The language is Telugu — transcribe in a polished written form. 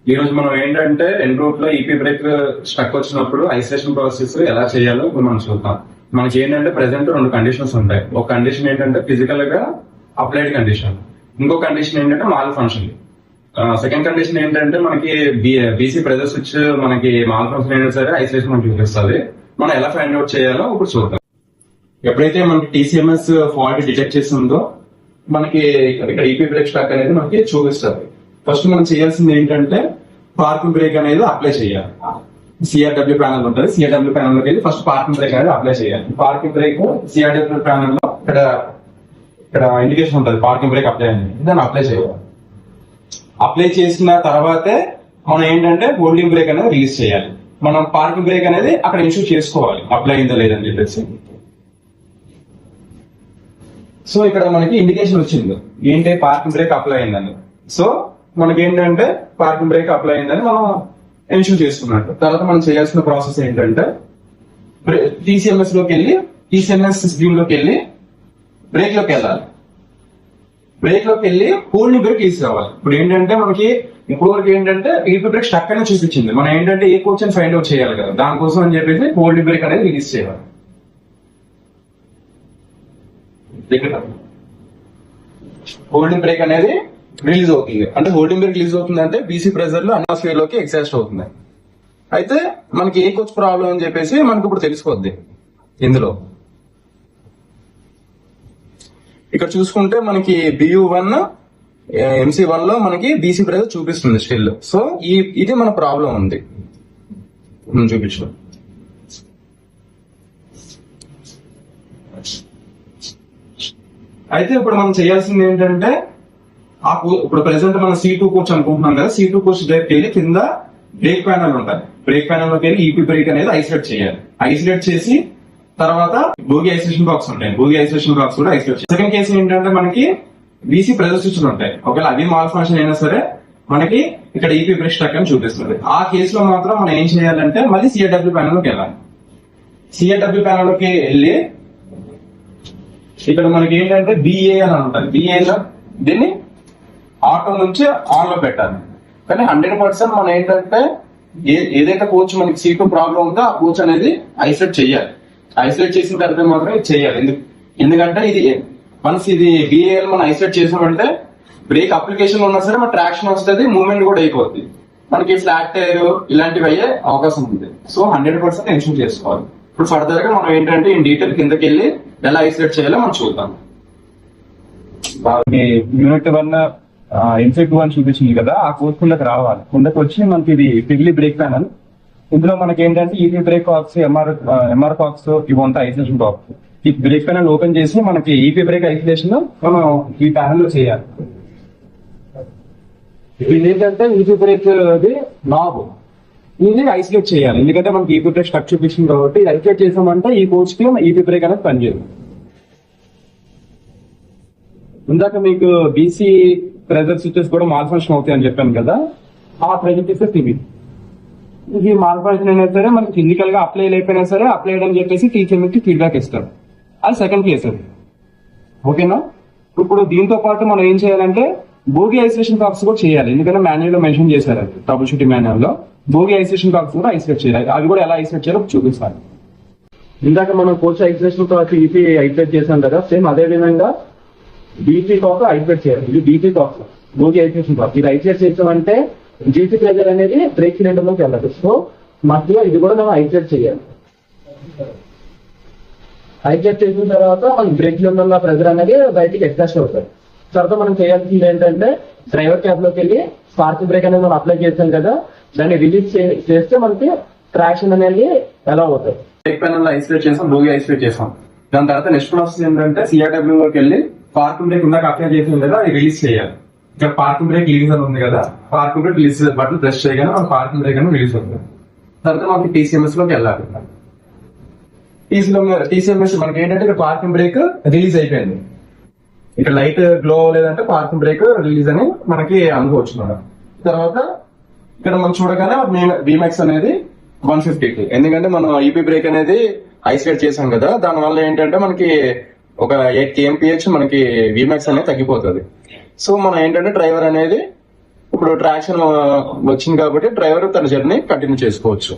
ఈ రోజు మనం ఏంటంటే ఎన్ రూట్ లో ఈపీ బ్రేక్ స్టక్ వచ్చినప్పుడు ఐసోలేషన్ ప్రాసెస్ ఎలా చేయాలో ఇప్పుడు మనం చూద్దాం. మనకి ఏంటంటే ప్రెసెంట్ రెండు కండిషన్స్ ఉంటాయి. ఒక కండిషన్ ఏంటంటే ఫిజికల్ గా అప్లైడ్ కండిషన్, ఇంకో కండిషన్ ఏంటంటే మాల్ ఫంక్షన్. సెకండ్ కండిషన్ ఏంటంటే మనకి బీసీ ప్రెజర్ స్విచ్ మనకి మాల్ ఫంక్షన్ అయినా సరే ఐసోలేషన్ మనకి చూపిస్తుంది. మనం ఎలా ఫైండ్ అవుట్ చేయాలో ఇప్పుడు చూద్దాం. ఎప్పుడైతే మనకి టీసీఎంఎస్ ఫాల్ట్ డిటెక్ట్ చేస్తుందో మనకి ఇక్కడ ఈపీ బ్రేక్ స్టక్ అనేది మనకి చూపిస్తుంది. ఫస్ట్ మనం చేయాల్సింది ఏంటంటే పార్కింగ్ బ్రేక్ అనేది అప్లై చేయాలి. సిఆర్డబ్ల్యూ ప్యానల్ ఉంటుంది. సిఆర్డబ్ల్యూ ప్యానల్ లోకి వెళ్ళి ఫస్ట్ పార్కింగ్ బ్రేక్ అనేది అప్లై చేయాలి. పార్కింగ్ బ్రేక్ సిఆర్డబ్ల్యూ ప్యానల్ లో ఇక్కడ ఇండికేషన్ ఉంటుంది పార్కింగ్ బ్రేక్ అప్లై అని, దాన్ని అప్లై చేయాలి. అప్లై చేసిన తర్వాతే మనం ఏంటంటే హోల్డింగ్ బ్రేక్ అనేది రిలీజ్ చేయాలి. మనం పార్కింగ్ బ్రేక్ అనేది అక్కడ ఇష్యూ చేసుకోవాలి అప్లై అయిందో లేదని చెప్పేసి. సో ఇక్కడ మనకి ఇండికేషన్ వచ్చింది ఏంటి పార్కింగ్ బ్రేక్ అప్లై అయిందని. సో మనకి ఏంటంటే పార్కింగ్ బ్రేక్ అప్లై అయిందని మనం ఇష్యూ చేసుకున్నట్టు. తర్వాత మనం చేయాల్సిన ప్రాసెస్ ఏంటంటే టీసీఎంఎస్ లోకి వెళ్ళి టీసీఎంఎస్ స్కీమ్ లోకి వెళ్ళి బ్రేక్ లోకి వెళ్ళాలి. బ్రేక్ లోకి వెళ్ళి హోల్డింగ్ బ్రేక్ తీసుకురావాలి. ఇప్పుడు ఏంటంటే మనకి ఇప్పుడు వరకు ఏంటంటే ఈపీ బ్రేక్ స్టక్ అనేది చూపించింది. మనం ఏంటంటే ఏ క్వశ్చన్ ఫైండ్ అవుట్ చేయాలి కదా, దానికోసం అని చెప్పేసి హోల్డింగ్ బ్రేక్ అనేది రిలీజ్ చేయాలి. హోల్డింగ్ బ్రేక్ అనేది రిలీజ్ అవుతుంది. అంటే హోల్డింగ్ బ్రేక్ రిలీజ్ అవుతుంది అంటే బీసీ ప్రెజర్ లో అట్మాస్ఫియర్ లోకి ఎగ్జాస్ట్ అవుతుంది. అయితే మనకి ఏ కోచ్ ప్రాబ్లం అని చెప్పేసి మనకి ఇప్పుడు తెలిసిపోద్ది. ఇందులో ఇక్కడ చూసుకుంటే మనకి BU1 MC1 లో మనకి బీసీ ప్రెజర్ చూపిస్తుంది స్టిల్. సో ఇది మన ప్రాబ్లం ఉంది చూపించు. అయితే ఇప్పుడు మనం చేయాల్సింది ఏంటంటే ఇప్పుడు ప్రెసెంట్ మనం C2 కోచ్ అనుకుంటున్నాం కదా, C2 కోచ్ దగ్గరికి వెళ్ళి కింద బ్రేక్ ప్యానల్ ఉంటుంది. బ్రేక్ ప్యానల్ లోకి వెళ్ళి ఈపీ బ్రేక్ అనేది ఐసోలేట్ చేయాలి. ఐసోలేట్ చేసి తర్వాత బోగి ఐసోలేషన్ బాక్స్ ఉంటాయి. బోగి ఐసోలేషన్ బాక్స్ కూడా ఐసోలేట్ చేయాలి. సెకండ్ కేసు ఏంటంటే మనకి బీసీ ప్రెజర్ స్విచ్లు ఉంటాయి. ఒకవేళ అవి మాల్ ఫంక్షన్ అయినా సరే మనకి ఇక్కడ ఈపీ బ్రేక్ స్టక్ అని చూపిస్తుంది. ఆ కేసులో మాత్రం మనం ఏం చేయాలంటే మళ్ళీ సిఆర్డబ్ల్యూ ప్యానల్ లోకి వెళ్ళాలి. సిఆర్డబ్ల్యూ ప్యానల్ లోకి వెళ్ళి ఇక్కడ మనకి ఏంటంటే BA అని ఉంటుంది. BA దీన్ని ఆటో నుంచి ఆన్ లో పెట్టాలి. కానీ 100% మనం ఏంటంటే ఏదైతే కోచ్ మనకి C2 ప్రాబ్లం ఉందో ఆ కోచ్ అనేది ఐసోలేట్ చేయాలి. ఐసోలేట్ చేసిన తర్వాత మాత్రం ఇది చేయాలి. ఎందుకంటే ఇది వన్స్ ఇది BAL మనం ఐసోలేట్ చేసామంటే బ్రేక్ అప్లికేషన్ ఉన్నా సరే మన ట్రాక్షన్ వస్తుంది, మూవ్మెంట్ కూడా అయిపోద్ది. మనకి ఫ్లాట్ టైర్ ఇలాంటివి అయ్యే అవకాశం ఉంది. సో 100% ఎన్షూర్ చేసుకోవాలి. ఇప్పుడు ఫర్దర్ గా మనం ఏంటంటే ఇన్ డీటెయిల్ కిందకి వెళ్ళి ఎలా ఐసోలేట్ చేయాలో మనం చూద్దాం. యూనిట్ 1 ఇన్సెక్ట్ 1 చూపించింది కదా, ఆ కోర్స్ కిందకి రావాలి. కిందకి వచ్చి మనకి ఇది పిగ్లీ బ్రేక్ ప్యానల్. ఇందులో మనకి ఏంటంటే EP brake box, MR box ఇవి ఉంటాయి ఐసోలేషన్ బాక్స్. ఈ బ్రేక్ ప్యానల్ ఓపెన్ చేసి మనకి ఈపీ బ్రేక్ ఐసోలేషన్ మనం ఈ ప్యానల్ లో చేయాలి. ఇది ఏంటంటే ఈపీ బ్రేక్ నాబ్ ఇది ఐసోలేట్ చేయాలి. ఎందుకంటే మనకి ఈపీ బ్రేక్ స్ట్రక్ చూపించింది కాబట్టి ఐసోలేట్ చేసామంటే ఈ కోచ్ కి ఈపీ బ్రేక్ అనేది పనిచేయదు. ఇందాక మీకు బీసీ ప్రెజర్ స్విచెస్ కూడా మాల్ ఫంక్షన్ అవుతాయి అని చెప్పాను కదా, ఆ ప్రెజర్ స్విచెస్ ఇది మాల్ ఫంక్షన్ అయినా సరే మనకి ఫిజికల్ గా అప్లై అయిపోయినా సరే అప్లై అని చెప్పేసి టీచర్ కి ఫీడ్బ్యాక్ ఇస్తారు. అది సెకండ్ కేసు అది. ఓకేనా? ఇప్పుడు దీంతో పాటు మనం ఏం చేయాలంటే బోగి ఐసోలేషన్ బాక్స్ కూడా చేయాలి. ఎందుకంటే మాన్యువల్ లో మెన్షన్ చేశారు అది ట్రబుల్ షూటింగ్ మాన్యువల్ లో. బోగి ఐసోలేషన్ బాక్స్ కూడా ఐసోలేట్ చేయాలి. అవి కూడా ఎలా ఐసోలేట్ చేయాలో చూపిస్తాను. ఇందాక మనం coach isolation box EP isolate చేసాం కదా, సేమ్ అదే విధంగా బీసీ బాక్స్ ఐసోలేట్ చేయాలి. ఇది బీసీ బాక్స్ బోగి ఐసోలేషన్ బాక్స్. ఇది ఐసోలేట్ చేసామంటే జీసీ ప్రెజర్ అనేది బ్రేక్ సిలిండర్ లోకి వెళ్ళదు. సో మధ్యలో ఇది కూడా మనం ఐసోలేట్ చేయాలి. ఐసోలేట్ చేసిన తర్వాత మనం బ్రేక్ సిలిండర్ ప్రెజర్ అనేది బయటికి ఎగ్జాస్ట్ అవుతుంది. తర్వాత మనం చేయాల్సింది ఏంటంటే డ్రైవర్ క్యాబ్ లోకి వెళ్ళి పార్కింగ్ బ్రేక్ అనేది మనం అప్లై చేసాం కదా, దాన్ని రిలీజ్ చేస్తే మనకి ట్రాక్షన్ అనేది ఎలా అవుతుంది. బ్రేక్ ప్యానల్ ఐసోలేట్ చేసాం, బోగి ఐసోలేట్ చేసాం. దాని తర్వాత నెక్స్ట్ ప్రాసెస్ ఏంటంటే సిఆర్డబ్ల్యూ లోకి వెళ్ళి పార్కింగ్ బ్రేక్ ఉందాక అప్లై చేసింది కదా, అది రిలీజ్ చేయాలి. ఇక్కడ పార్కింగ్ బ్రేక్ రిలీజ్ అని ఉంది కదా, parking break release button press చేయగానే మన పార్కింగ్ బ్రేక్ అనేది రిలీజ్ అవుతుంది. తర్వాత మనకి టీసీఎంఎస్ లోకి వెళ్ళాలి. టీసీఎంఎస్ మనకి ఏంటంటే ఇక్కడ పార్కింగ్ బ్రేక్ రిలీజ్ అయిపోయింది. ఇక్కడ లైట్ గ్లో లేదంటే పార్కింగ్ బ్రేక్ రిలీజ్ అని మనకి అనుకోవచ్చు. తర్వాత ఇక్కడ మనం చూడగానే వీమాక్స్ అనేది 150. ఎందుకంటే మనం ఈపీ బ్రేక్ అనేది ఐసోలేట్ చేసాం కదా, దానివల్ల ఏంటంటే మనకి ఒక 8 kmph మనకి వీమాక్స్ అనేది తగ్గిపోతుంది. సో మనం ఏంటంటే డ్రైవర్ అనేది ఇప్పుడు ట్రాక్షన్ వచ్చింది కాబట్టి డ్రైవర్ తన జర్నీ కంటిన్యూ చేసుకోవచ్చు.